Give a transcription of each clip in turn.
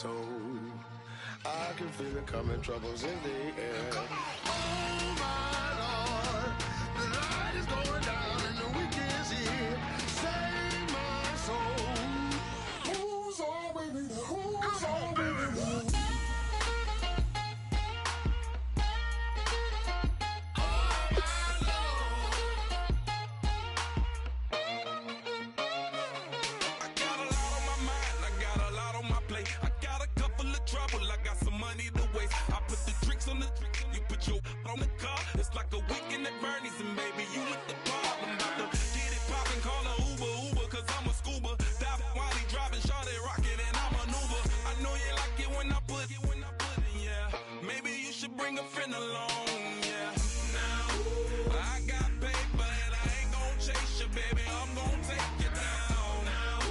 soul. I can feel it coming, troubles in the air. Oh my Lord, the light is going down and the week is here. Save my soul. Who's all with me? Who's all with me? On the car, it's like a weekend at Bernie's, and baby, you look the part. I'm about to get it poppin', call a Uber, cause I'm a scuba. Dive while he driving, shawty rockin', and I maneuver. I know you like it when I put it, yeah. Maybe you should bring a friend along, yeah. Now, I got paper, and I ain't gon' chase you, baby, I'm gon' take you down. Now,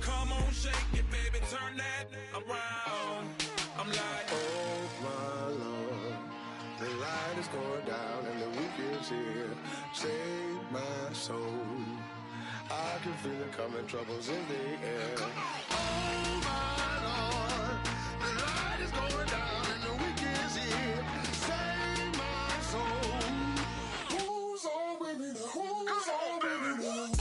come on, shake it, baby, turn that around. I'm like, oh my Lord, the light is going down and the week is here. Save my soul. I can feel it coming, troubles in the air. Oh my Lord, the light is going down and the week is here. Save my soul. Who's all with me? Who's all with me?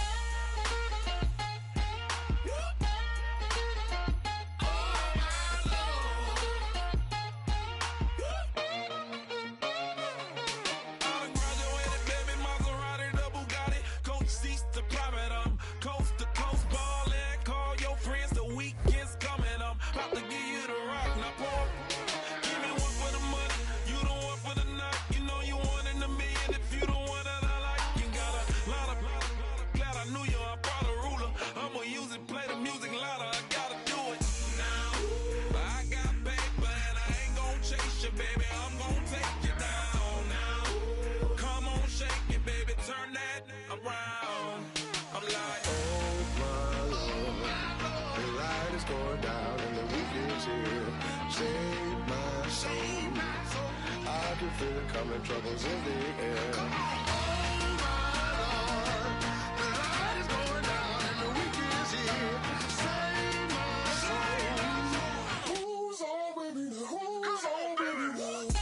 Going down and the week is here. Save my soul. I can feel it coming, troubles in the air. Oh my Lord, the light is going down and the week is here. Save my soul. Who's all with me? Who's all with me?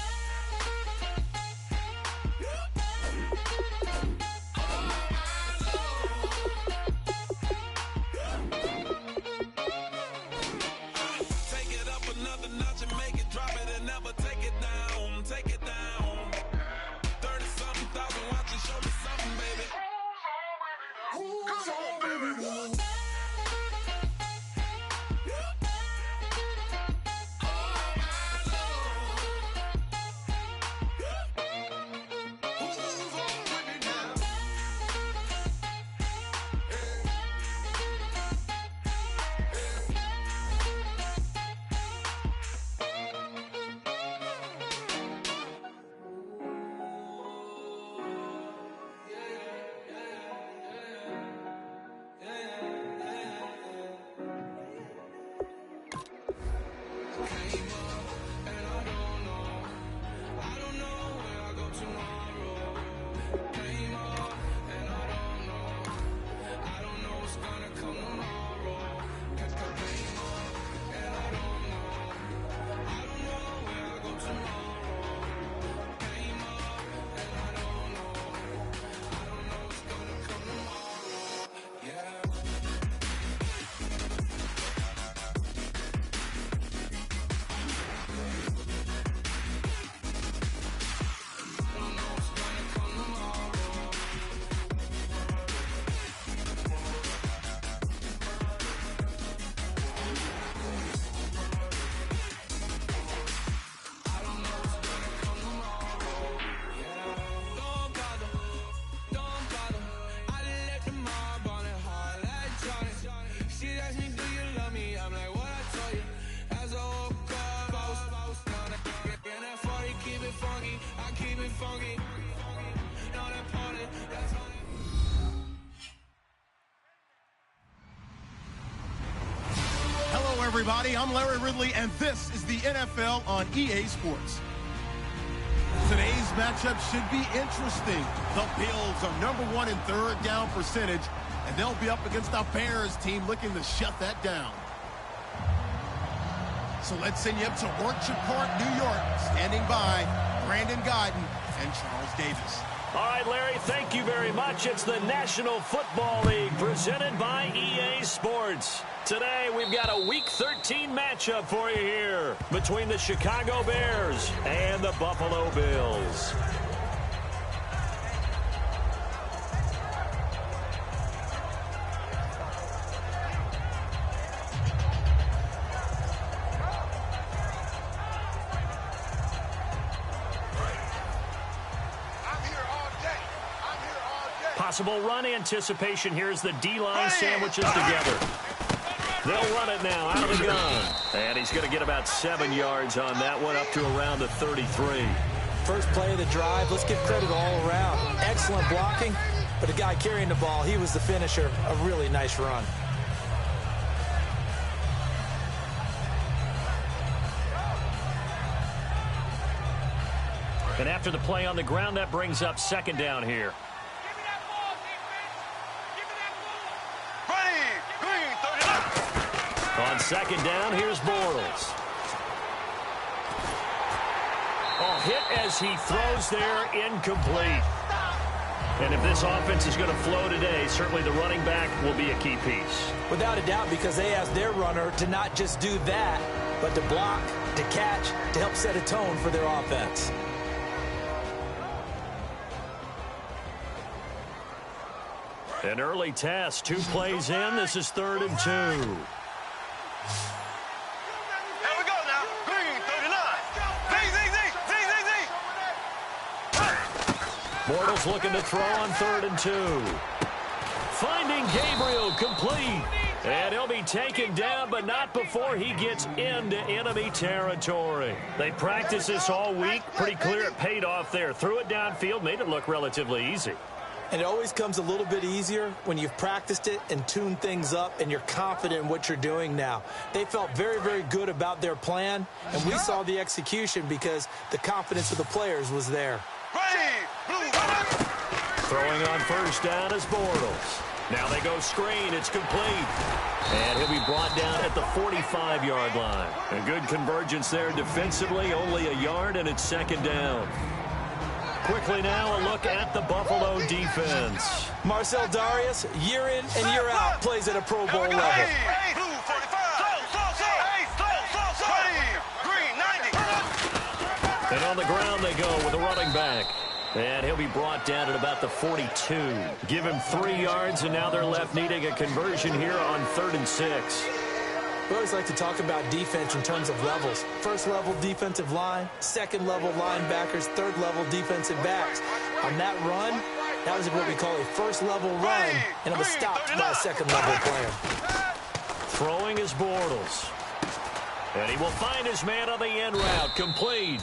Everybody, I'm Larry Ridley, and this is the NFL on EA Sports. Today's matchup should be interesting. The Bills are #1 in third down percentage, and they'll be up against the Bears team looking to shut that down. So let's send you up to Orchard Park, New York. Standing by, Brandon Godden and Charles Davis. All right, Larry, thank you very much. It's the National Football League presented by EA Sports. Today, we've got a Week 13 matchup for you here between the Chicago Bears and the Buffalo Bills. Possible run anticipation here as the D-line sandwiches together. They'll run it now out of the gun. And he's going to get about 7 yards on that one, up to around the 33. First play of the drive, let's give credit all around. Excellent blocking, but the guy carrying the ball, he was the finisher. A really nice run. And after the play on the ground, that brings up second down here. On second down, here's Bortles. Oh, hit as he throws there, incomplete. And if this offense is going to flow today, certainly the running back will be a key piece. Without a doubt, because they asked their runner to not just do that, but to block, to catch, to help set a tone for their offense. An early test, 2 plays in. This is 3rd and 2. Bortles looking to throw on 3rd and 2. Finding Gabriel, complete. And he'll be taken down, but not before he gets into enemy territory. They practiced this all week. Pretty clear it paid off there. Threw it downfield, made it look relatively easy. And it always comes a little bit easier when you've practiced it and tuned things up and you're confident in what you're doing now. They felt very, very good about their plan, and we saw the execution because the confidence of the players was there. Throwing on first down is Bortles. Now they go screen. It's complete. And he'll be brought down at the 45-yard line. A good convergence there defensively, only a yard, and it's second down. Quickly now, a look at the Buffalo defense. Marcel Darius, year in and year out, plays at a Pro Bowl level. And on the ground they go with a running back. And he'll be brought down at about the 42. Give him 3 yards, and now they're left needing a conversion here on 3rd and 6. We always like to talk about defense in terms of levels. First level defensive line, second level linebackers, third level defensive backs. On that run, that was what we call a first level run, and it was stopped by a second level player. Throwing is Bortles. And he will find his man on the end route, complete.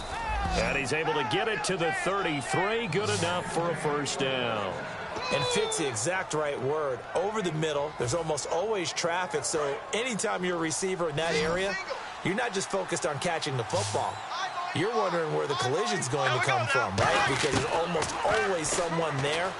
And he's able to get it to the 33, good enough for a first down. And fit's the exact right word. Over the middle, there's almost always traffic, so anytime you're a receiver in that area, you're not just focused on catching the football. You're wondering where the collision's going to come from, right? Because there's almost always someone there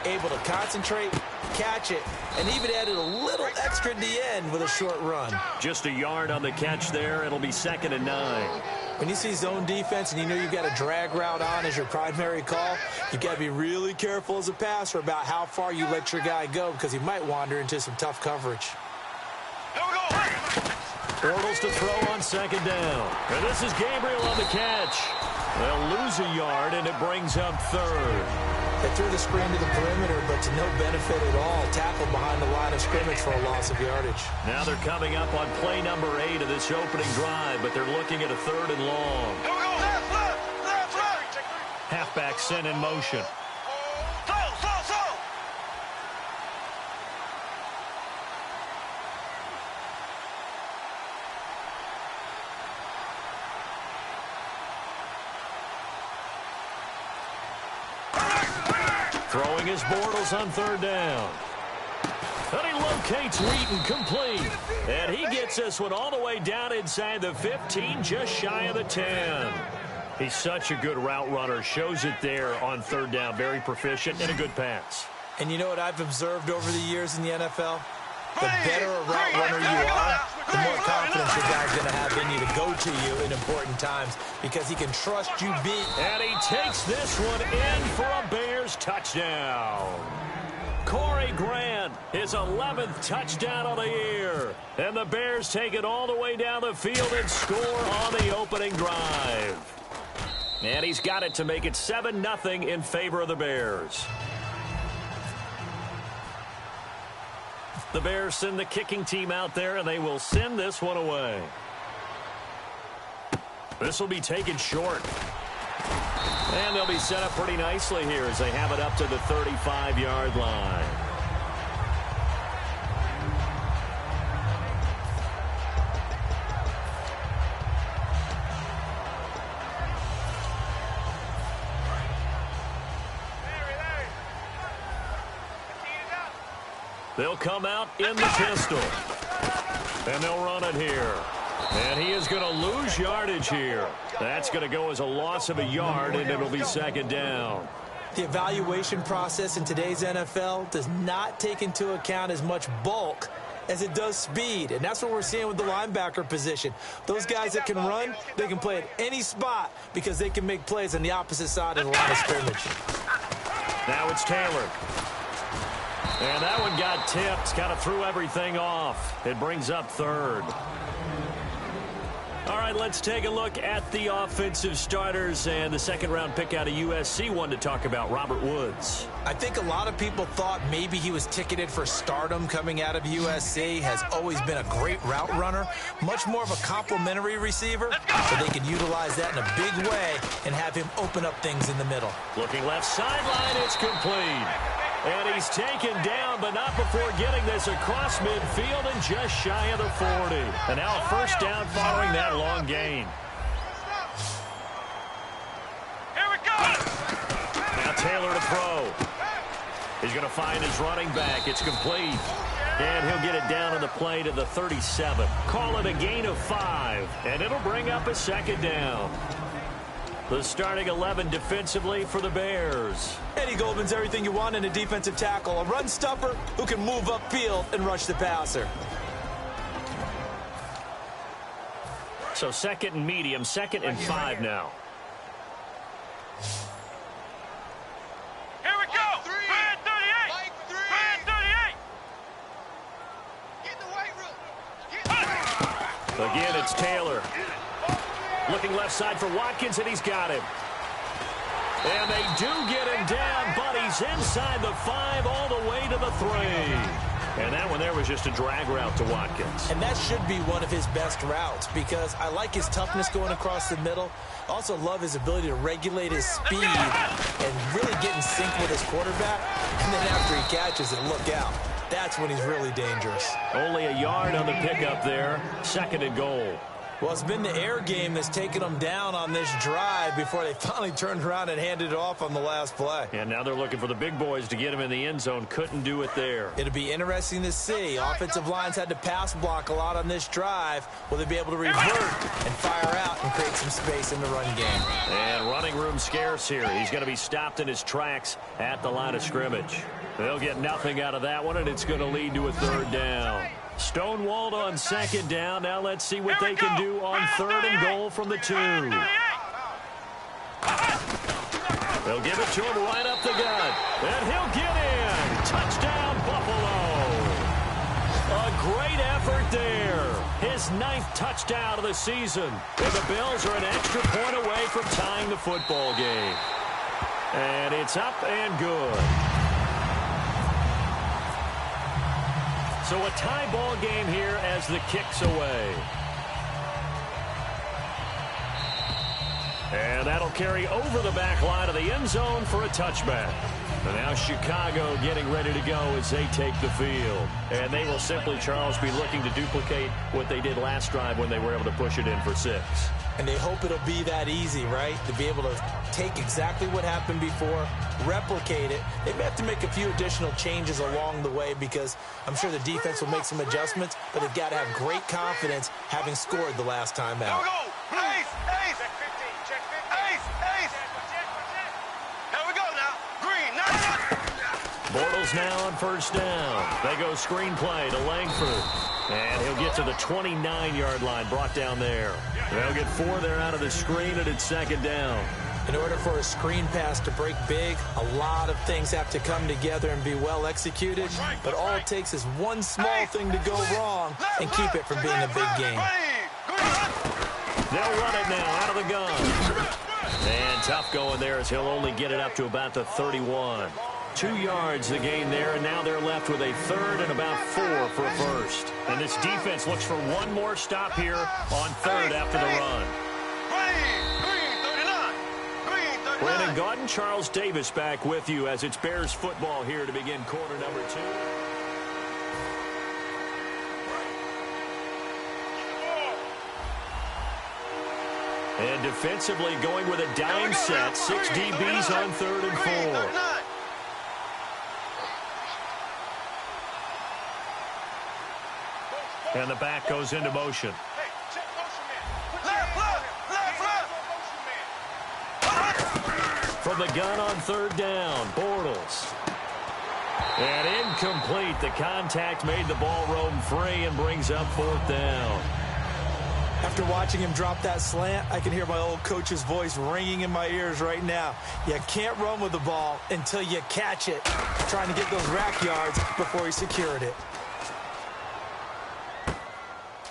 able to concentrate, catch it, and even added a little extra at the end with a short run. Just a yard on the catch there. It'll be 2nd and 9. When you see zone defense and you know you've got a drag route on as your primary call, you've got to be really careful as a passer about how far you let your guy go because he might wander into some tough coverage. Bortles to throw on 2nd down. And this is Gabriel on the catch. They'll lose a yard, and it brings up 3rd. They threw the screen to the perimeter, but to no benefit at all. Tackled behind the line of scrimmage for a loss of yardage. Now they're coming up on play number 8 of this opening drive, but they're looking at a 3rd and long. Halfback sent in motion. Throwing his Bortles on 3rd down. And he locates Wheaton, complete. And he gets this one all the way down inside the 15, just shy of the 10. He's such a good route runner. Shows it there on 3rd down. Very proficient and a good pass. And you know what I've observed over the years in the NFL? The better a route runner you are, the more confidence your guy's going to have in you to go to you in important times because he can trust you beat. And he takes this one in for a Bears touchdown. Corey Grant, his 11th touchdown of the year. And the Bears take it all the way down the field and score on the opening drive. And he's got it to make it 7-0 in favor of the Bears. The Bears send the kicking team out there, and they will send this one away. This will be taken short. And they'll be set up pretty nicely here as they have it up to the 35-yard line. They'll come out in the pistol. And they'll run it here. And he is going to lose yardage here. That's going to go as a loss of a yard, and it'll be 2nd down. The evaluation process in today's NFL does not take into account as much bulk as it does speed. And that's what we're seeing with the linebacker position. Those guys that can run, they can play at any spot because they can make plays on the opposite side of the line of scrimmage. Now it's Taylor. And that one got tipped, kind of threw everything off. It brings up 3rd. All right, let's take a look at the offensive starters and the second-round pick out of USC. One to talk about, Robert Woods. I think a lot of people thought maybe he was ticketed for stardom coming out of USC. Has always been a great route runner, much more of a complimentary receiver, so they can utilize that in a big way and have him open up things in the middle. Looking left sideline, it's complete. And he's taken down, but not before getting this across midfield and just shy of the 40. And now a 1st down following that long gain. Here we go. Now Taylor to throw. He's going to find his running back. It's complete. And he'll get it down on the play to the 37. Call it a gain of 5. And it'll bring up a 2nd down. The starting 11 defensively for the Bears. Eddie Goldman's everything you want in a defensive tackle. A run stopper who can move upfield and rush the passer. So 2nd and medium, 2nd and 5 now. Here we go. 338. 338. Get in the weight room. Again, it's Taylor. Looking left side for Watkins, and he's got him. And they do get him down, but he's inside the 5 all the way to the 3. And that one there was just a drag route to Watkins. And that should be one of his best routes because I like his toughness going across the middle. Also love his ability to regulate his speed and really get in sync with his quarterback. And then after he catches it, look out. That's when he's really dangerous. Only a yard on the pickup there. 2nd and goal. Well, it's been the air game that's taken them down on this drive before they finally turned around and handed it off on the last play. And now they're looking for the big boys to get him in the end zone. Couldn't do it there. It'll be interesting to see. Offensive lines had to pass block a lot on this drive. Will they be able to revert and fire out and create some space in the run game? And running room scarce here. He's going to be stopped in his tracks at the line of scrimmage. They'll get nothing out of that one, and it's going to lead to a 3rd down. Stonewalled on 2nd down. Now let's see what they can do on 3rd and goal from the 2. They'll give it to him right up the gut. And he'll get in. Touchdown, Buffalo. A great effort there. His 9th touchdown of the season. And the Bills are an extra point away from tying the football game. And it's up and good. So a tie ball game here as the kick's away. And that'll carry over the back line of the end zone for a touchback. And now Chicago getting ready to go as they take the field. And they will simply, Charles, be looking to duplicate what they did last drive when they were able to push it in for 6. And they hope it'll be that easy, right? To be able to take exactly what happened before, replicate it. They may have to make a few additional changes along the way because I'm sure the defense will make some adjustments, but they've got to have great confidence having scored the last time out. Here we go. Ace, ace. Check 15, check 15. Ace, ace. Here we go now. Green, nice. Bortles now on 1st down. They go screenplay to Langford. And he'll get to the 29-yard line, brought down there. They'll get 4 there out of the screen, and it's second down. In order for a screen pass to break big, a lot of things have to come together and be well executed. But all it takes is one small thing to go wrong and keep it from being a big game. They'll run it now out of the gun. And tough going there as he'll only get it up to about the 31. 2 yards the gain there, and now they're left with a third and about 4 for a first. And this defense looks for one more stop here on third after the run. Brandon Gaudin, Charles Davis back with you as it's Bears football here to begin quarter number 2. And defensively going with a dime set. 6 DBs on third and 4. And the back goes into motion. From the gun on third down, Bortles. And incomplete. The contact made the ball roam free and brings up fourth down. After watching him drop that slant, I can hear my old coach's voice ringing in my ears right now. You can't run with the ball until you catch it. Trying to get those rack yards before he secured it.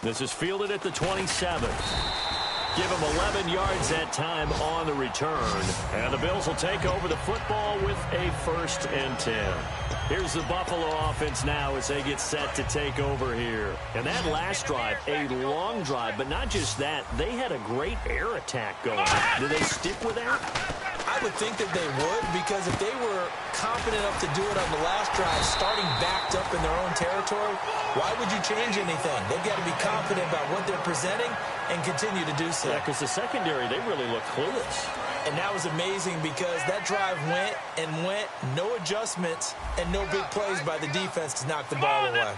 This is fielded at the 27. Give him 11 yards that time on the return. And the Bills will take over the football with a 1st and 10. Here's the Buffalo offense now as they get set to take over here. And that last drive, a long drive, but not just that. They had a great air attack going. Do they stick with that? I would think that they would, because if they were confident enough to do it on the last drive, starting backed up in their own territory, why would you change anything? They've got to be confident about what they're presenting and continue to do so. Yeah, because the secondary, they really look clueless. And that was amazing because that drive went and went, no adjustments, and no big plays by the defense to knock the ball away.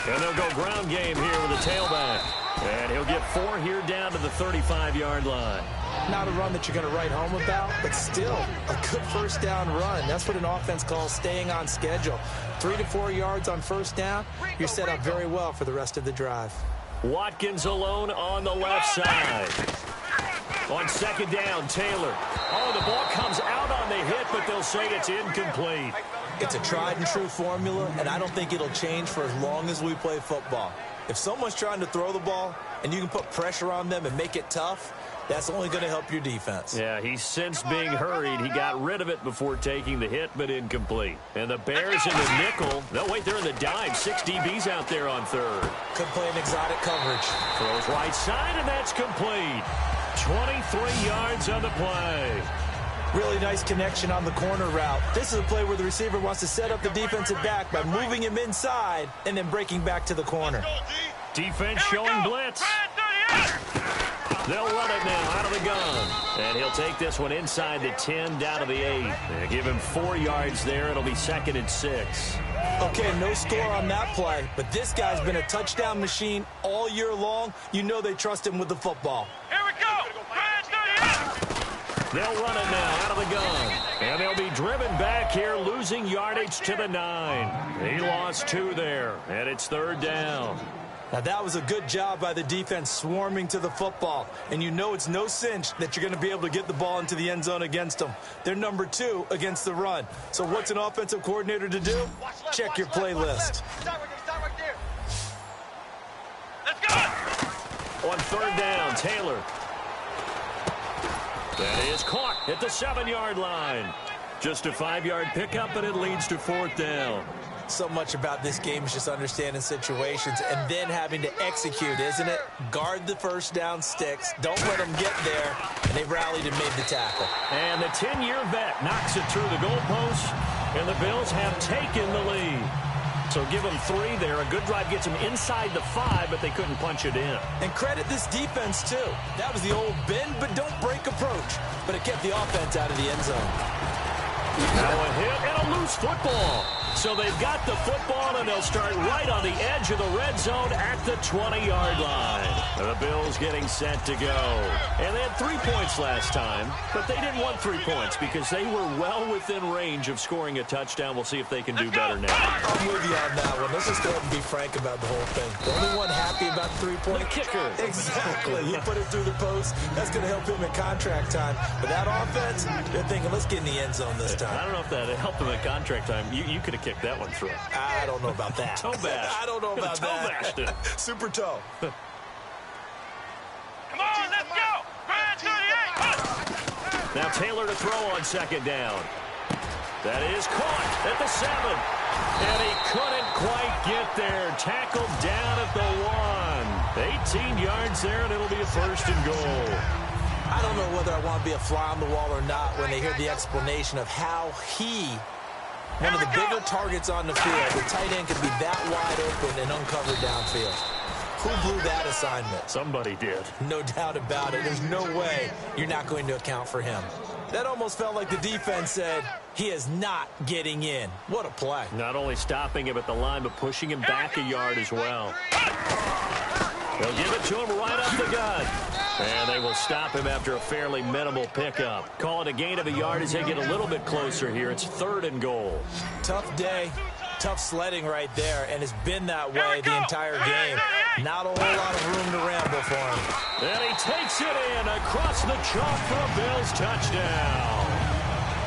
And they'll go ground game here with a tailback. And he'll get 4 here down to the 35-yard line. Not a run that you're going to write home about, but still a good first down run. That's what an offense calls staying on schedule. 3 to 4 yards on first down, you're set up very well for the rest of the drive. Watkins alone on the left side. On second down, Taylor. Oh, the ball comes out on the hit, but they'll say it's incomplete. It's a tried and true formula, and I don't think it'll change for as long as we play football. If someone's trying to throw the ball and you can put pressure on them and make it tough, that's only going to help your defense. Yeah, he's since being hurried. He got rid of it before taking the hit, but incomplete. And the Bears in the nickel. No, wait, they're in the dime. 6 DBs out there on third. Could play an exotic coverage. Throws right side, and that's complete. 23 yards on the play. Really nice connection on the corner route. This is a play where the receiver wants to set up the defensive back by moving him inside and then breaking back to the corner. Defense showing blitz. They'll run it now out of the gun. And he'll take this one inside the 10 down to the 8. They give him 4 yards there. It'll be 2nd and 6. Okay, no score on that play, but this guy's been a touchdown machine all year long. You know they trust him with the football. Here we go. They'll run it now out of the gun. And they'll be driven back here, losing yardage to the 9. He lost 2 there, and it's 3rd down. Now, that was a good job by the defense swarming to the football. And you know it's no cinch that you're going to be able to get the ball into the end zone against them. They're number 2 against the run. So what's an offensive coordinator to do? Check your play list. Stop right there. Let's go. On 3rd down, Taylor. That is caught at the 7-yard line. Just a 5-yard pickup, and it leads to 4th down. So much about this game is just understanding situations and then having to execute, isn't it? Guard the first down sticks. Don't let them get there. And they rallied and made the tackle. And the 10-year vet knocks it through the goalpost, and the Bills have taken the lead. So give them 3 there. A good drive gets them inside the 5, but they couldn't punch it in. And credit this defense, too. That was the old bend but don't break approach. But it kept the offense out of the end zone. Now a hit and a loose football. So they've got the football, and they'll start right on the edge of the red zone at the 20-yard line. The Bills getting set to go. And they had 3 points last time, but they didn't want 3 points because they were well within range of scoring a touchdown. We'll see if they can do better now. I'm with you on that one. Let's just go ahead and be frank about the whole thing. The only one happy about the 3-point The kicker. Exactly. He put it through the post. That's going to help him in contract time. But that offense, they're thinking, let's get in the end zone this time. I don't know if that helped them at contract time. You could have kicked that one through. I don't know about that. Toe bash. I don't know about toe that. bashed it. Super toe. Come on, let's go. Red 38. Now Taylor to throw on second down. That is caught at the 7. And he couldn't quite get there. Tackled down at the 1. 18 yards there, and it'll be a first and goal. I don't know whether I want to be a fly on the wall or not when they hear the explanation of how one of the bigger targets on the field, the tight end could be that wide open and uncovered downfield. Who blew that assignment? Somebody did. No doubt about it. There's no way you're not going to account for him. That almost felt like the defense said, he is not getting in. What a play. Not only stopping him at the line, but pushing him back a yard as well. They'll give it to him right up the gut. And they will stop him after a fairly minimal pickup. Call it a gain of a yard as they get a little bit closer here. It's 3rd and goal. Tough day, tough sledding right there, and it's been that way the entire game. Not a whole lot of room to ramble for him. And he takes it in across the chalk for a Bills touchdown.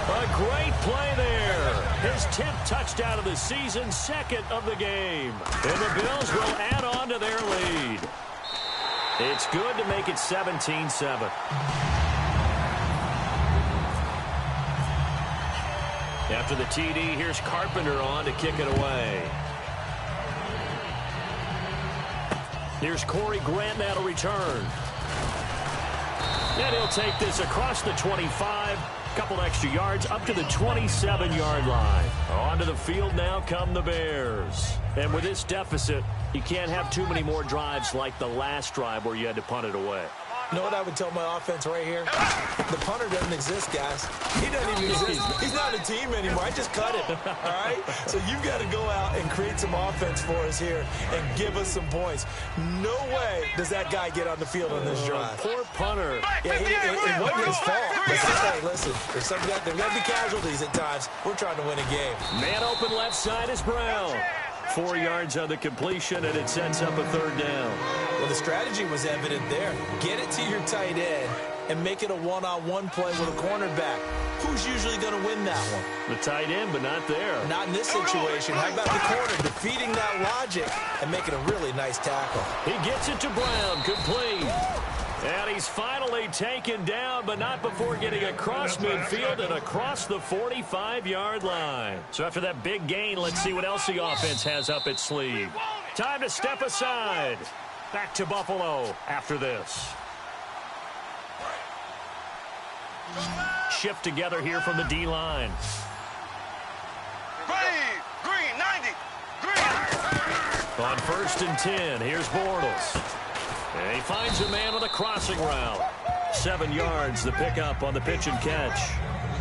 A great play there. His 10th touchdown of the season, 2nd of the game. And the Bills will add on to their lead. It's good to make it 17-7. After the TD, here's Carpenter on to kick it away. Here's Corey Grant now to return. And he'll take this across the 25. Couple extra yards up to the 27-yard line. Onto the field now come the Bears. And with this deficit, you can't have too many more drives like the last drive where you had to punt it away. You know what I would tell my offense right here? The punter doesn't exist, guys. He doesn't even exist. He's not a team anymore. I just cut him, all right? So you've got to go out and create some offense for us here and give us some points. No way does that guy get on the field on this drive. Poor punter. Yeah, it wasn't his fault. Hey, listen, there's got to be casualties at times. We're trying to win a game. Man open left side is Brown. 4 yards on the completion, and it sets up a 3rd down. Well, the strategy was evident there. Get it to your tight end and make it a one-on-one play with a cornerback. Who's usually going to win that one? The tight end, but not there. Not in this situation. How about the corner defeating that logic and making a really nice tackle? He gets it to Brown, complete. And he's finally taken down, but not before getting across midfield and across the 45-yard line. So after that big gain, let's see what else the offense has up its sleeve. Time to step aside. Back to Buffalo after this. Shift together here from the D-line. Green, 90. Green. On 1st and 10, here's Bortles. And he finds a man with a crossing route. 7 yards, the pickup on the pitch and catch.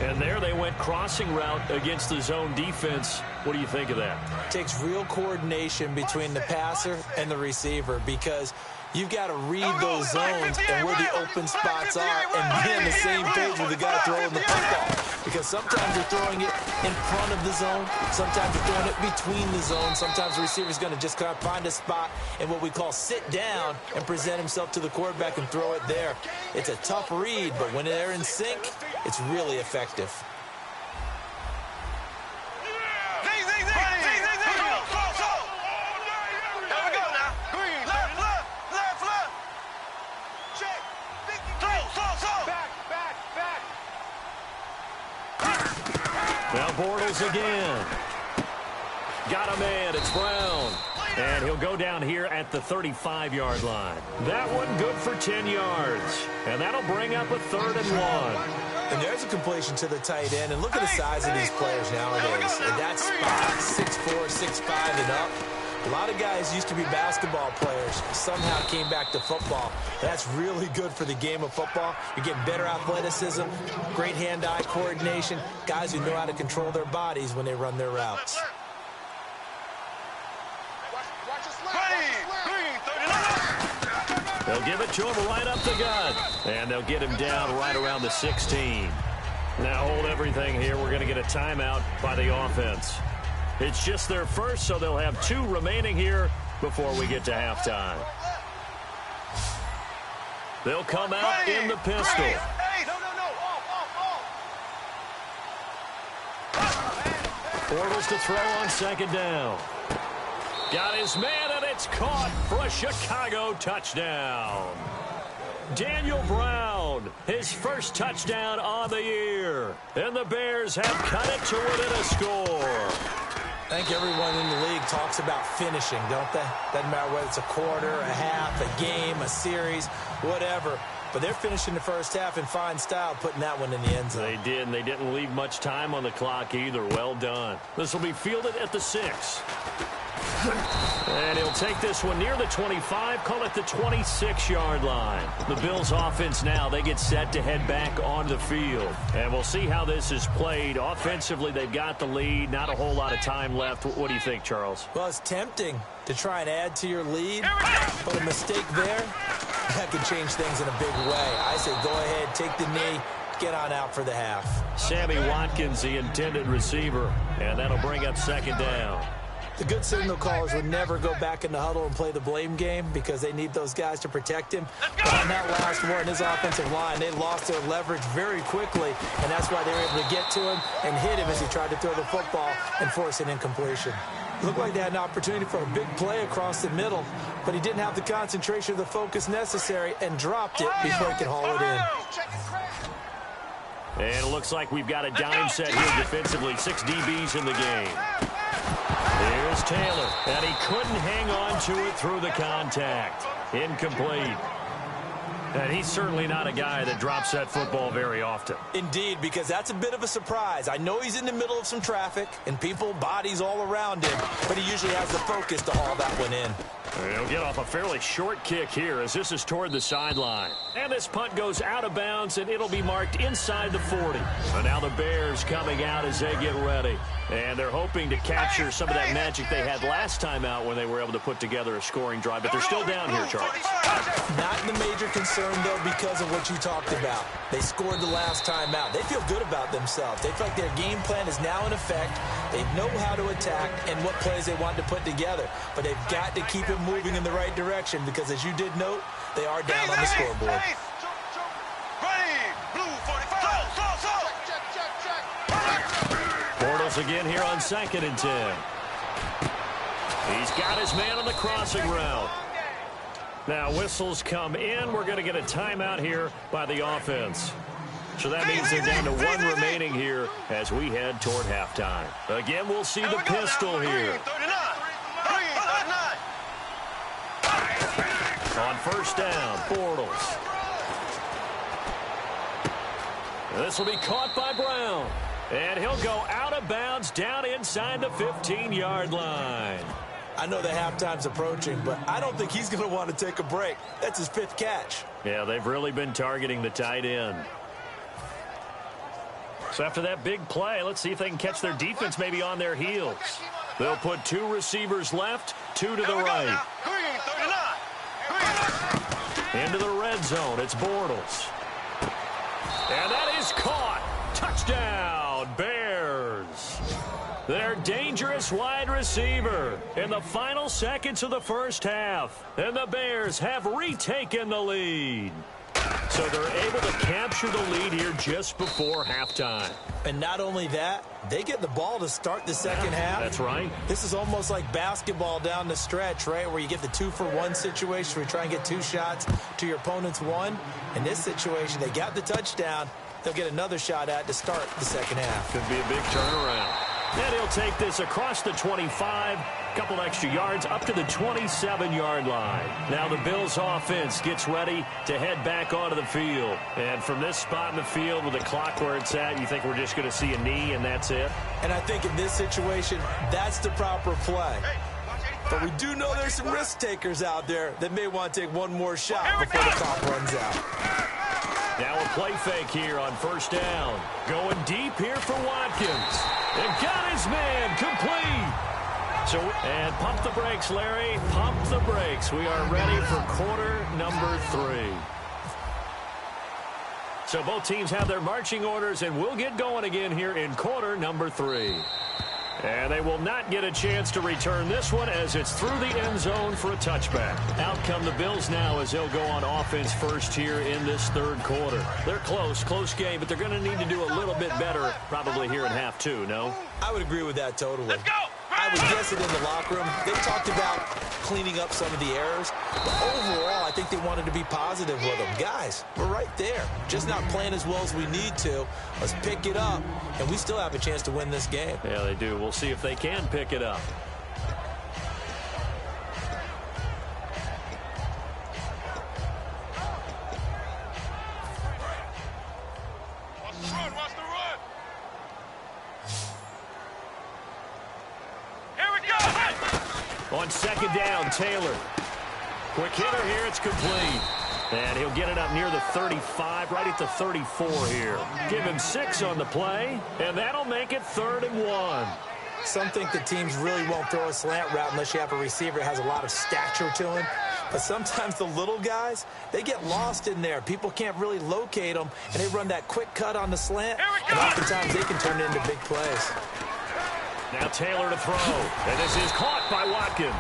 And there they went crossing route against the zone defense. What do you think of that? It takes real coordination between the passer and the receiver because you've got to read those zones and where the open spots are and be on the same page with the guy throwing the football. Because sometimes you're throwing it in front of the zone. Sometimes you're throwing it between the zones. Sometimes the receiver's going to just kind of find a spot and what we call sit down and present himself to the quarterback and throw it there. It's a tough read, but when they're in sync, it's really effective. Now Bortles again. Got a man. It's Brown. And he'll go down here at the 35-yard line. That one good for 10 yards. And that'll bring up a 3rd and 1. And there's a completion to the tight end. And look at the size of these players nowadays. And that spot, 6'4", 6'5", and up. A lot of guys used to be basketball players, somehow came back to football. That's really good for the game of football. You're getting better athleticism, great hand-eye coordination, guys who know how to control their bodies when they run their routes. They'll give it to him right up the gut, and they'll get him down right around the 16. Now hold everything here. We're going to get a timeout by the offense. It's just their first, so they'll have 2 remaining here before we get to halftime. They'll come out in the pistol. Bortles to throw on second down. Got his man, and it's caught for a Chicago touchdown. Daniel Brown, his first touchdown on the year. And the Bears have cut it to within a score. I think everyone in the league talks about finishing, don't they? Doesn't matter whether it's a quarter, a half, a game, a series, whatever. But they're finishing the first half in fine style, putting that one in the end zone. They did, and they didn't leave much time on the clock either. Well done. This will be fielded at the 6. And he'll take this one near the 25, call it the 26-yard line. The Bills' offense now, they get set to head back onto the field. And we'll see how this is played. Offensively, they've got the lead. Not a whole lot of time left. What do you think, Charles? Well, it's tempting to try and add to your lead, but a mistake there, that could change things in a big way. I say go ahead, take the knee, get on out for the half. Sammy Watkins, the intended receiver, and that'll bring up second down. The good signal callers would never go back in the huddle and play the blame game because they need those guys to protect him. But on that last one, his offensive line, they lost their leverage very quickly, and that's why they were able to get to him and hit him as he tried to throw the football and force an incompletion. Looked like they had an opportunity for a big play across the middle, but he didn't have the concentration or the focus necessary and dropped it before he could haul it in. And it looks like we've got a dime set here defensively. 6 DBs in the game. Here's Taylor, and he couldn't hang on to it through the contact. Incomplete. And he's certainly not a guy that drops that football very often. Indeed, because that's a bit of a surprise. I know he's in the middle of some traffic and people, bodies all around him, but he usually has the focus to haul that one in. He'll get off a fairly short kick here as this is toward the sideline. And this punt goes out of bounds, and it'll be marked inside the 40. And now the Bears coming out as they get ready. And they're hoping to capture some of that magic they had last time out when they were able to put together a scoring drive. But they're still down here, Charles. Not the major concern, though, because of what you talked about. They scored the last time out. They feel good about themselves. They feel like their game plan is now in effect. They know how to attack and what plays they want to put together. But they've got to keep it moving in the right direction because, as you did note, they are down on the scoreboard. Bortles again here on 2nd and 10. He's got his man on the crossing route. Now whistles come in. We're going to get a timeout here by the offense. So that means they're down to 1 remaining here as we head toward halftime. Again, we'll see the pistol here. On first down, Bortles. And this will be caught by Brown. And he'll go out of bounds down inside the 15-yard line. I know the halftime's approaching, but I don't think he's going to want to take a break. That's his 5th catch. Yeah, they've really been targeting the tight end. So after that big play, let's see if they can catch their defense maybe on their heels. They'll put 2 receivers left, 2 to the right. Into the red zone, it's Bortles. And that is caught. Touchdown, Bears. Their dangerous wide receiver in the final seconds of the first half. And the Bears have retaken the lead. So they're able to capture the lead here just before halftime. And not only that, they get the ball to start the second half. That's right. This is almost like basketball down the stretch, right, where you get the 2-for-1 situation where you try and get 2 shots to your opponent's 1. In this situation, they got the touchdown. They'll get another shot at to start the second half. Could be a big turnaround. And he'll take this across the 25, couple extra yards up to the 27-yard line. Now the Bills offense gets ready to head back onto the field. And from this spot in the field with the clock where it's at, you think we're just going to see a knee and that's it? And I think in this situation, that's the proper play. But we do know there's some risk takers out there that may want to take one more shot before the clock runs out. Now a play fake here on first down. Going deep here for Watkins. And got his man complete. And pump the brakes, Larry. Pump the brakes. We are ready for quarter number 3. So both teams have their marching orders, and we'll get going again here in quarter number 3. And they will not get a chance to return this one as it's through the end zone for a touchback. Out come the Bills now as they'll go on offense first here in this third quarter. They're close game, but they're going to need to do a little bit better probably here in half 2, no? I would agree with that totally. Let's go! I would guess it in the locker room. They talked about cleaning up some of the errors. But overall, I think they wanted to be positive with them. Guys, we're right there. Just not playing as well as we need to. Let's pick it up, and we still have a chance to win this game. Yeah, they do. We'll see if they can pick it up. Watch the run! Here we go! On second down, Taylor. Quick hitter here, it's complete. And he'll get it up near the 35, right at the 34 here. Give him 6 on the play, and that'll make it 3rd and 1. Some think the teams really won't throw a slant route unless you have a receiver that has a lot of stature to him. But sometimes the little guys, they get lost in there. People can't really locate them, and they run that quick cut on the slant, and oftentimes they can turn it into big plays. Now Taylor to throw, and this is caught by Watkins.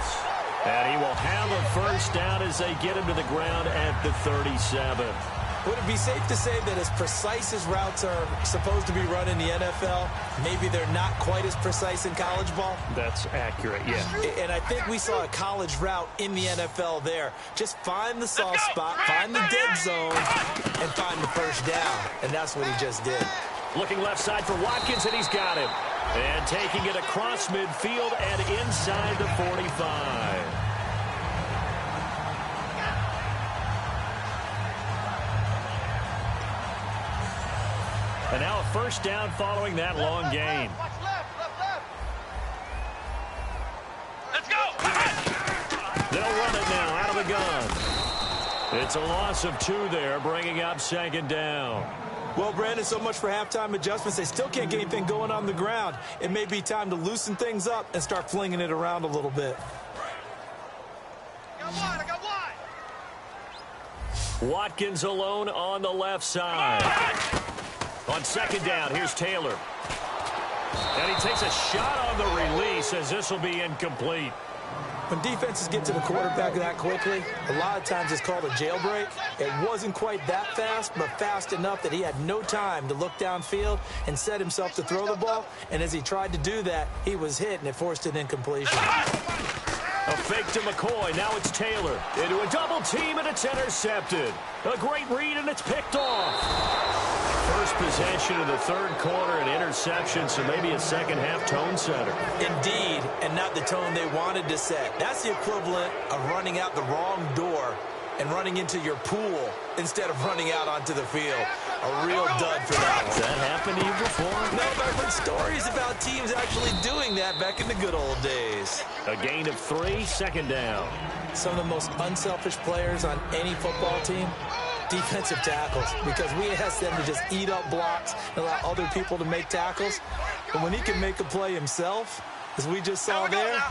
And he will have a first down as they get him to the ground at the 37. Would it be safe to say that as precise as routes are supposed to be run in the NFL, maybe they're not quite as precise in college ball? That's accurate, yeah. And I think we saw a college route in the NFL there. Just find the soft spot, find the dead zone, and find the first down. And that's what he just did. Looking left side for Watkins, and he's got him. And taking it across midfield and inside the 45. And now a first down following that long gain. Let's go! They'll run it now out of the gun. It's a loss of 2 there, bringing up second down. Well, Brandon, so much for halftime adjustments. They still can't get anything going on the ground. It may be time to loosen things up and start flinging it around a little bit. I got one. Watkins alone on the left side. On second down, here's Taylor. And he takes a shot on the release as this will be incomplete. When defenses get to the quarterback that quickly, a lot of times it's called a jailbreak. It wasn't quite that fast, but fast enough that he had no time to look downfield and set himself to throw the ball. And as he tried to do that, he was hit, and it forced an incompletion. A fake to McCoy. Now it's Taylor. Into a double team, and it's intercepted. A great read, and it's picked off. First possession of the third quarter, an interception, so maybe a second-half tone setter. Indeed, and not the tone they wanted to set. That's the equivalent of running out the wrong door and running into your pool instead of running out onto the field. A real dud for that one. Has that happened to you before? No, but I've heard stories about teams actually doing that back in the good old days. A gain of 3, second down. Some of the most unselfish players on any football team, defensive tackles, because we ask them to just eat up blocks and allow other people to make tackles. But when he can make a play himself, as we just saw there,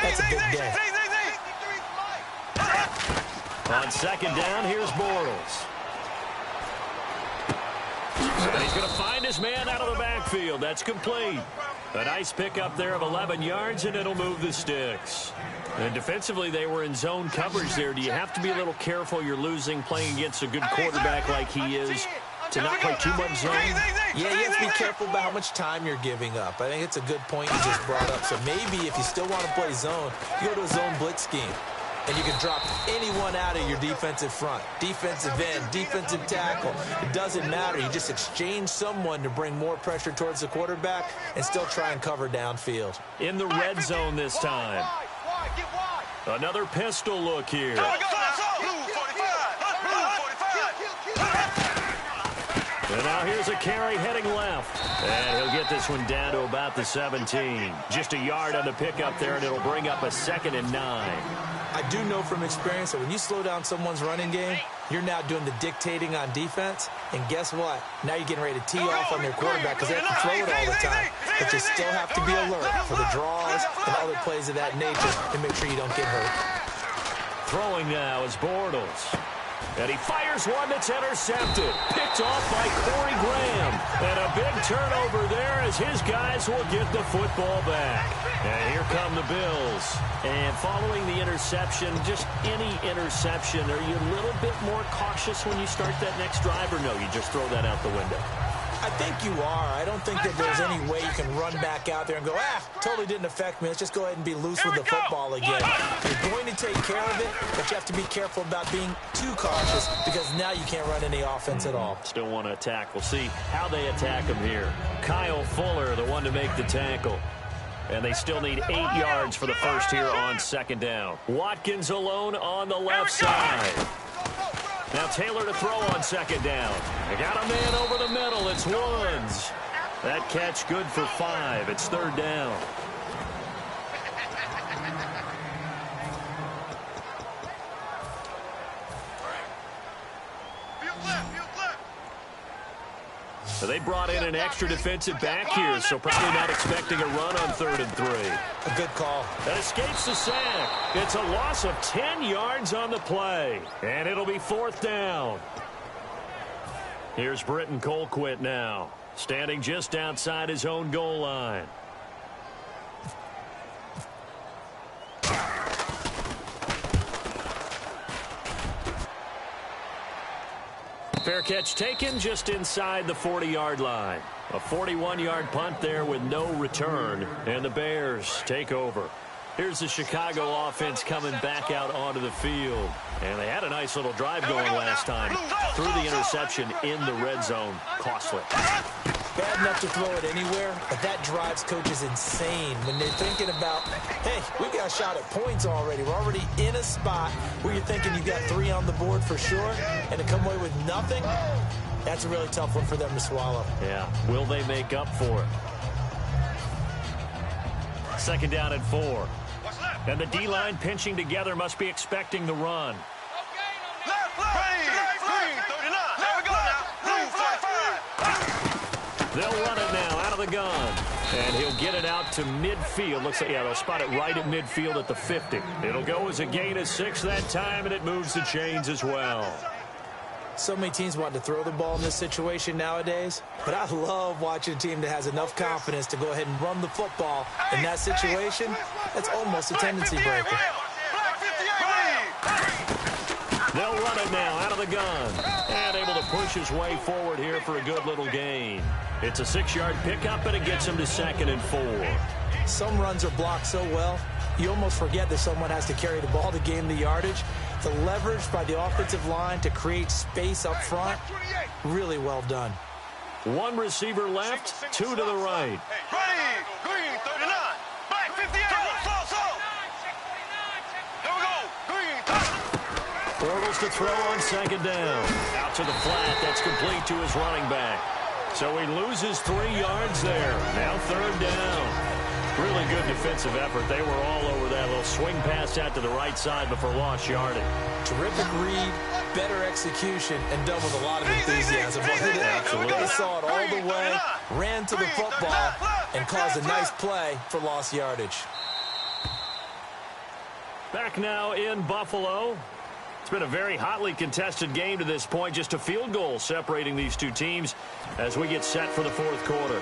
that's a big day. On second down, here's Bortles. And he's going to find his man out of the backfield. That's complete. A nice pickup there of 11 yards, and it'll move the sticks. And defensively, they were in zone coverage there. Do you have to be a little careful you're losing playing against a good quarterback like he is to not play too much zone? Yeah, you have to be careful about how much time you're giving up. I think it's a good point you just brought up. So maybe if you still want to play zone, you go to a zone blitz scheme. And you can drop anyone out of your defensive front, defensive end, defensive tackle. It doesn't matter. You just exchange someone to bring more pressure towards the quarterback and still try and cover downfield. In the red zone this time. Another pistol look here. And now here's a carry heading left. And he'll get this one down to about the 17. Just a yard on the pickup there, and it'll bring up a 2nd and 9. I do know from experience that when you slow down someone's running game, you're now doing the dictating on defense. And guess what? Now you're getting ready to tee off on their quarterback because they have to throw it all the time. But you still have to be alert for the draws and other plays of that nature to make sure you don't get hurt. Throwing now is Bortles. And he fires one that's intercepted. Picked off by Corey Graham. And a big turnover there as his guys will get the football back. And here come the Bills. And following the interception, just any interception, are you a little bit more cautious when you start that next drive, or no, you just throw that out the window? I think you are. I don't think that there's any way you can run back out there and go, totally didn't affect me. Let's just go ahead and be loose with the football again. You're going to take care of it, but you have to be careful about being too cautious because now you can't run any offense at all. Still want to attack. We'll see how they attack him here. Kyle Fuller, the one to make the tackle. And they still need 8 yards for the first here on 2nd down. Watkins alone on the left side. Now Taylor to throw on 2nd down. They got a man over the middle. It's Woods. That catch good for 5. It's 3rd down. So they brought in an extra defensive back here, so probably not expecting a run on 3rd and 3. A good call. That escapes the sack. It's a loss of 10 yards on the play. And it'll be 4th down. Here's Britton Colquitt now, standing just outside his own goal line. Fair catch taken just inside the 40-yard line. A 41-yard punt there with no return, and the Bears take over. Here's the Chicago offense coming back out onto the field. And they had a nice little drive going last time. Threw the interception in the red zone. Costly. Bad enough to throw it anywhere, but that drives coaches insane when they're thinking about, hey, we got a shot at points already. We're already in a spot where you're thinking you got 3 on the board for sure, and to come away with nothing, that's a really tough one for them to swallow. Yeah. Will they make up for it? 2nd down and 4. And the D-line pinching together must be expecting the run. They'll run it now out of the gun. And he'll get it out to midfield. Looks like, yeah, they'll spot it right at midfield at the 50. It'll go as a gain of 6 that time, and it moves the chains as well. So many teams want to throw the ball in this situation nowadays, but I love watching a team that has enough confidence to go ahead and run the football in that situation. That's almost a tendency breaker. They'll run it now out of the gun. And able to push his way forward here for a good little gain. It's a 6-yard pickup, and it gets him to 2nd and 4. Some runs are blocked so well, you almost forget that someone has to carry the ball to gain the yardage. The leverage by the offensive line to create space up front, really well done. 1 receiver left, 2 to the right. Green, 39. Black, 58. Here we go. Green, Bortles to throw on 2nd down. Out to the flat. That's complete to his running back. So he loses 3 yards there. Now 3rd down. Really good defensive effort. They were all over that little swing pass out to the right side before lost yardage. Terrific read, better execution, and done with a lot of enthusiasm. Absolutely. They saw it all the way, ran to the football, and caused a nice play for lost yardage. Back now in Buffalo. It's been a very hotly contested game to this point. Just a field goal separating these two teams as we get set for the 4th quarter.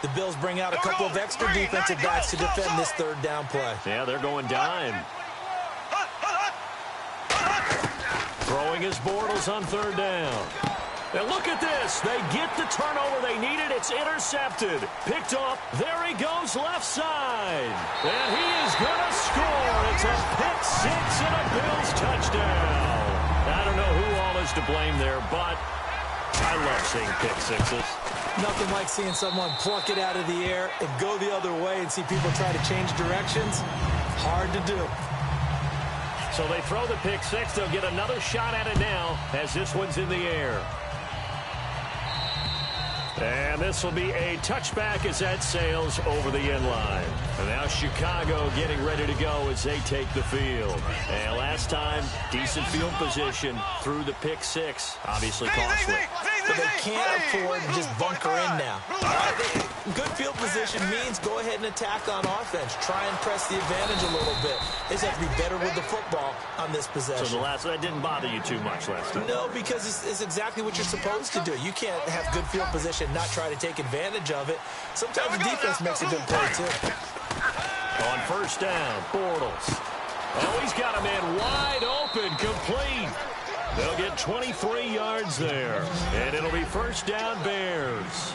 The Bills bring out a couple of extra defensive backs to defend this 3rd down play. Yeah, they're going dime. Throwing his Bortles on 3rd down. And look at this. They get the turnover they needed. It's intercepted. Picked up. There he goes left side. And he is going to score. It's a pick 6 and a Bills touchdown. I don't know who all is to blame there, but I love seeing pick 6s. Nothing like seeing someone pluck it out of the air and go the other way and see people try to change directions. Hard to do. So they throw the pick six. They'll get another shot at it now as this one's in the air. And this will be a touchback as that sails over the end line. And now Chicago getting ready to go as they take the field. And last time, decent field position through the pick six. Obviously costly. But they can't afford to just bunker in now. Good field position means go ahead and attack on offense. Try and press the advantage a little bit. They just have to be better with the football on this possession. So that didn't bother you too much last time? No, because it's exactly what you're supposed to do. You can't have good field position, not try to take advantage of it. Sometimes the defense makes a good play, too. On first down, Bortles. Oh, he's got a man wide open, complete. They'll get 23 yards there, and it'll be first down Bears.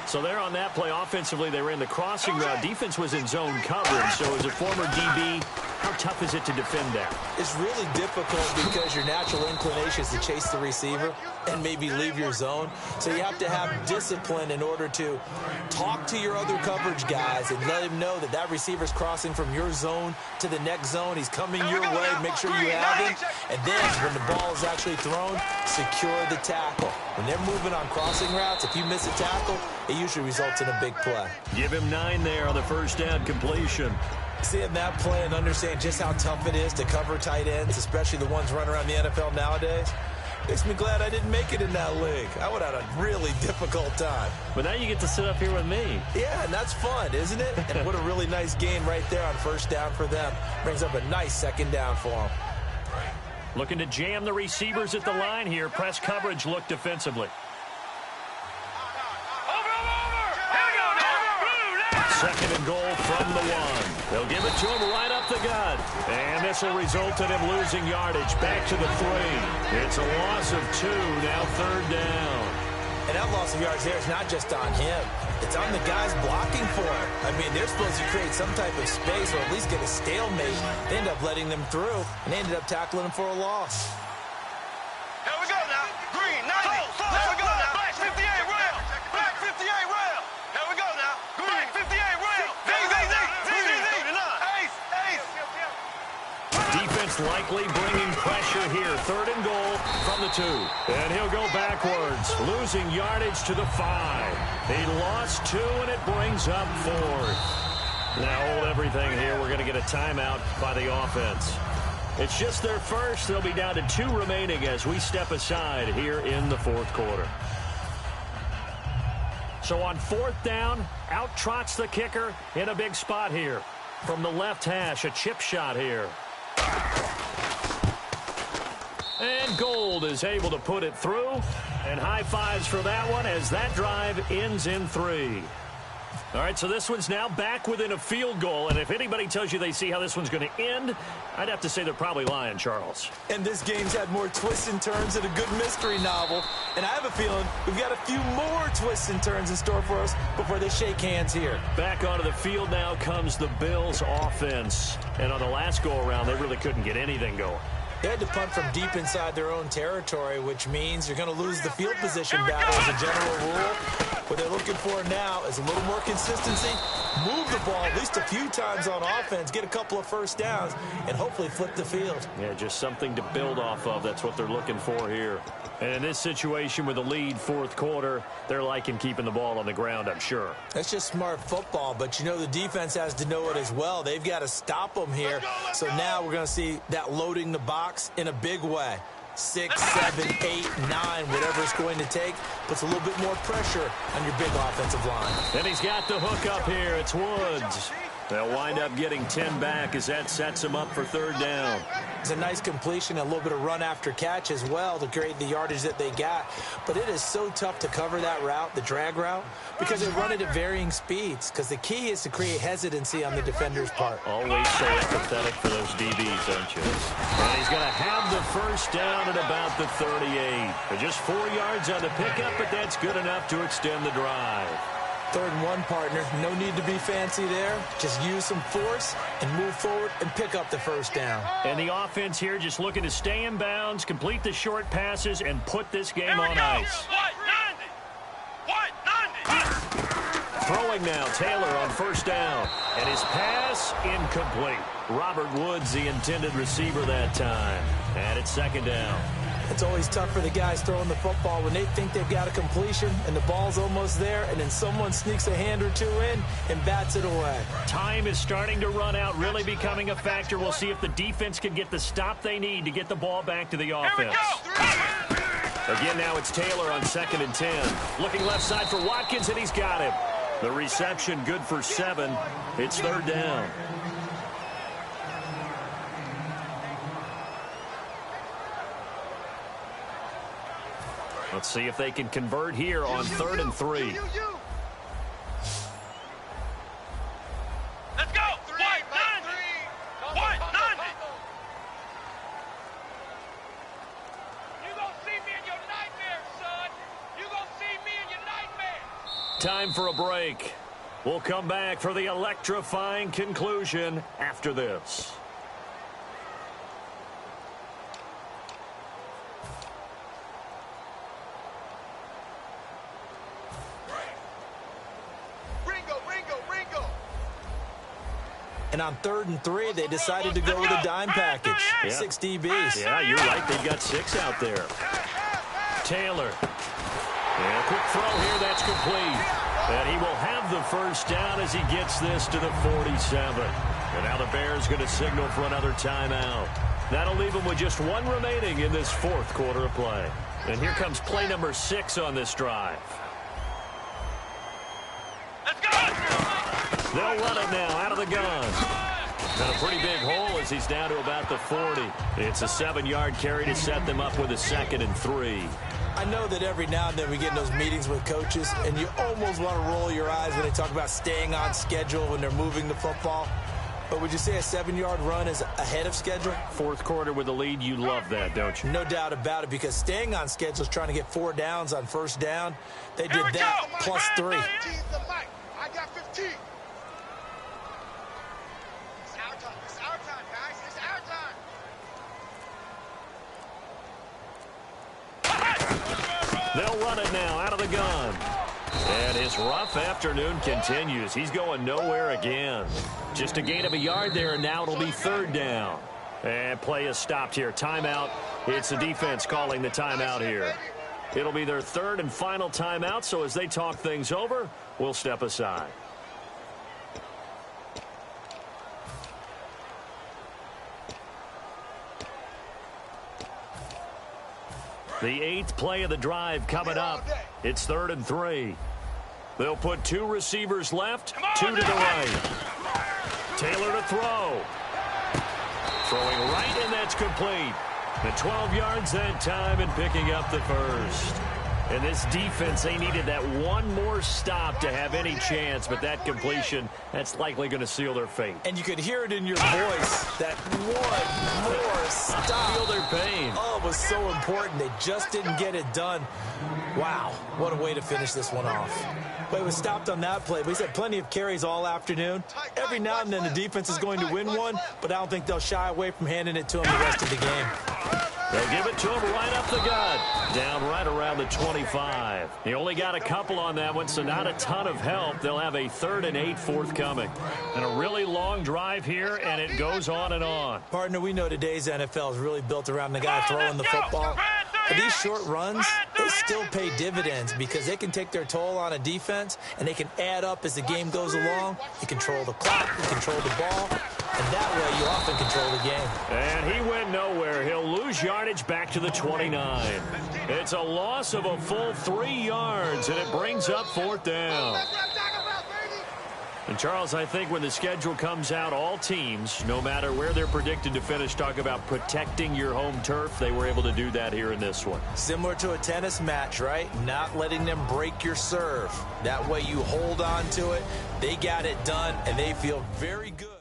So they're on that play. Offensively, they ran the crossing route. Defense was in zone coverage, so as a former DB, how tough is it to defend that? It's really difficult because your natural inclination is to chase the receiver and maybe leave your zone. So you have to have discipline in order to talk to your other coverage guys and let him know that that receiver's crossing from your zone to the next zone. He's coming your way. Make sure you have him. And then when the ball is actually thrown, secure the tackle. When they're moving on crossing routes, if you miss a tackle, it usually results in a big play. Give him 9 there on the first down completion. Seeing that play and understand just how tough it is to cover tight ends, especially the ones running around the NFL nowadays, makes me glad I didn't make it in that league. I would have had a really difficult time. But now you get to sit up here with me. Yeah, and that's fun, isn't it? And what a really nice game right there on first down for them. Brings up a nice second down for them. Looking to jam the receivers at the line here. Press coverage look defensively. Second and goal from the 1. They'll give it to him right up the gut. And this will result in him losing yardage back to the 3. It's a loss of 2, now third down. And that loss of yards there is not just on him. It's on the guys blocking for him. I mean, they're supposed to create some type of space or at least get a stalemate. They end up letting them through, and they ended up tackling him for a loss. Here we go now. Green, 90. Here we go now. Black 58 rail. Black 58 rail. Here we go now. Green, 58 rail. Defense likely bringing pressure here. Third and goal from the 2. And he'll go backwards, losing yardage to the 5. He lost 2, and it brings up 4th. Now hold everything here. We're going to get a timeout by the offense. It's just their first. They'll be down to 2 remaining as we step aside here in the 4th quarter. So on 4th down, out trots the kicker in a big spot here. From the left hash, a chip shot here. And Gold is able to put it through. And high fives for that one as that drive ends in 3. All right, so this one's now back within a field goal. And if anybody tells you they see how this one's going to end, I'd have to say they're probably lying, Charles. And this game's had more twists and turns than a good mystery novel. And I have a feeling we've got a few more twists and turns in store for us before they shake hands here. Back onto the field now comes the Bills offense. And on the last go-around, they really couldn't get anything going. They had to punt from deep inside their own territory, which means you're going to lose the field position battle as a general rule. What they're looking for now is a little more consistency, move the ball at least a few times on offense, get a couple of first downs, and hopefully flip the field. Yeah, just something to build off of. That's what they're looking for here. And in this situation with a lead 4th quarter, they're liking keeping the ball on the ground, I'm sure. That's just smart football, but you know the defense has to know it as well. They've got to stop them here. So now we're going to see that loading the box in a big way. 6, 7, 8, 9, whatever it's going to take, puts a little bit more pressure on your big offensive line. And he's got the hook up here. It's Woods. They'll wind up getting 10 back as that sets them up for third down. It's a nice completion, a little bit of run after catch as well to create the yardage that they got. But it is so tough to cover that route, the drag route, because they run it at varying speeds. Because the key is to create hesitancy on the defender's part. Always so empathetic for those DBs, aren't you? And he's going to have the first down at about the 38. Just 4 yards on the pickup, but that's good enough to extend the drive. 3rd and 1, partner. No need to be fancy there. Just use some force and move forward and pick up the first down. And the offense here just looking to stay in bounds, complete the short passes, and put this game on ice. White 90. White 90. Throwing now, Taylor on first down. And his pass incomplete. Robert Woods, the intended receiver that time. And it's second down. It's always tough for the guys throwing the football when they think they've got a completion and the ball's almost there, and then someone sneaks a hand or two in and bats it away. Time is starting to run out, really becoming a factor. We'll see if the defense can get the stop they need to get the ball back to the offense. Again, now it's Taylor on 2nd and 10. Looking left side for Watkins, and he's got him. The reception good for 7. It's third down. Let's see if they can convert here on 3rd and 3. Let's go! White 90! White 90! You gonna see me in your nightmares, son! You gonna see me in your nightmares! Time for a break. We'll come back for the electrifying conclusion after this. And on 3rd and 3, they decided to go with a dime package. Yeah. 6 DBs. Yeah, you're right. They've got 6 out there. Taylor. And a quick throw here. That's complete. And he will have the first down as he gets this to the 47. And now the Bears going to signal for another timeout. That'll leave them with just 1 remaining in this 4th quarter of play. And here comes play number 6 on this drive. They'll run it now out of the gun. And a pretty big hole as he's down to about the 40. It's a 7-yard carry to set them up with a 2nd and 3. I know that every now and then we get in those meetings with coaches, and you almost want to roll your eyes when they talk about staying on schedule when they're moving the football. But would you say a 7-yard run is ahead of schedule? 4th quarter with the lead, you love that, don't you? No doubt about it, because staying on schedule is trying to get 4 downs on first down. They did that plus 3. I got 15. It's our time, guys. It's our time. They'll run it now out of the gun. And his rough afternoon continues. He's going nowhere again. Just a gain of a yard there, and now it'll be 3rd down. And play is stopped here. Timeout. It's the defense calling the timeout here. It'll be their 3rd and final timeout, so as they talk things over, we'll step aside. The 8th play of the drive coming up. It's 3rd and 3. They'll put 2 receivers left, 2 to the right. Taylor to throw. Throwing right, and that's complete. The 12 yards that time and picking up the first. And this defense, they needed that 1 more stop to have any chance, but that completion, that's likely going to seal their fate. And you could hear it in your voice, that 1 more stop. Feel their pain. Oh, it was so important. They just didn't get it done. Wow, what a way to finish this one off. But it was stopped on that play. But he's had plenty of carries all afternoon. Every now and then the defense is going to win one, but I don't think they'll shy away from handing it to him the rest of the game. They'll give it to him right up the gut. Down right around the 25. He only got a couple on that one, so not a ton of help. They'll have a 3rd and 8 forthcoming. And a really long drive here, and it goes on and on. Partner, we know today's NFL is really built around the guy throwing the football. But these short runs, they still pay dividends because they can take their toll on a defense, and they can add up as the game goes along. You control the clock, you control the ball, and that way you often control the game. And he went nowhere. He'll lose yardage back to the 29. It's a loss of a full 3 yards, and it brings up 4th down. And, Charles, I think when the schedule comes out, all teams, no matter where they're predicted to finish, talk about protecting your home turf. They were able to do that here in this one. Similar to a tennis match, right? Not letting them break your serve. That way you hold on to it. They got it done, and they feel very good.